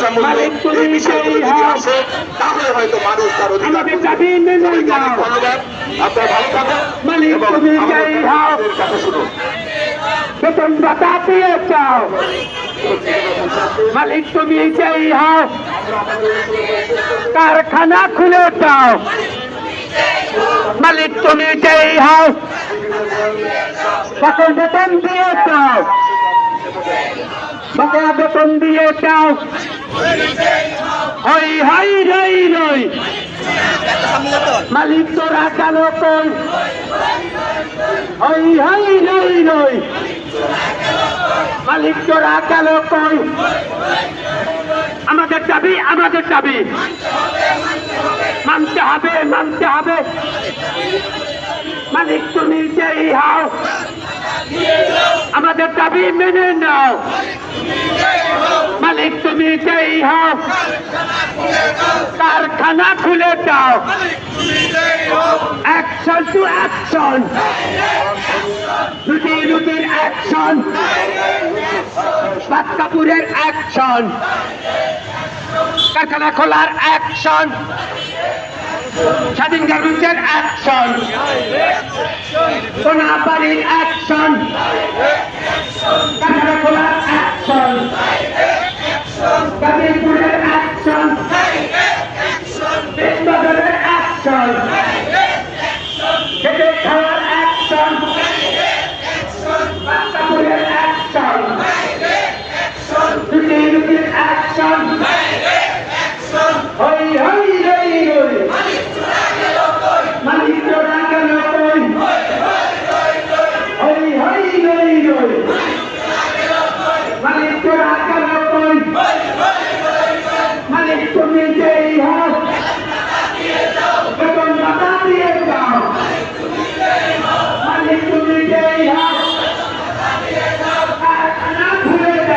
ভারসাম্য এই বিষয়গুলো যদি আসে তাহলে হয়তো মানুষ তার অধিকার ধন্যবাদ। আপনারা ভালো থাকুন এবং আমাদের কথা শুনুন। বেতন ভাতা দিয়ে চাও, মালিক তুমি যেই হও, কারখানা খুলে দাও, মালিক তুমি যেই হও, সকল বেতন দিয়ে দাও, বকেয়া বেতন দিয়ে দাও, হই হই রই রই, মালিক তোরা কালো কই, হই হই রই রই, মালিক তোরা কালো কই, আমাদের দাবি মানতে হবে, মালিক তুমি যেই হও, আমাদের দাবি মেনে নাও, মালিক তুমি যেই হও, কারখানা খুলে দাও, অ্যাকশন টু অ্যাকশন, লুটির অ্যাকশন, বাদ কাপুরের অ্যাকশন, কারখানা খোলার অ্যাকশন, স্বাধীন গার্মেন্টসের অ্যাকশন, সোনাবাড়ির অ্যাকশন, কারখানা খোলার অ্যাকশন, গাজীপুরের অ্যাকশন, বিশ্ববাজারের অ্যাকশন, খেটে খাওয়ার অ্যাকশন, বাদ কাপুরের অ্যাকশন, লুটির অ্যাকশন।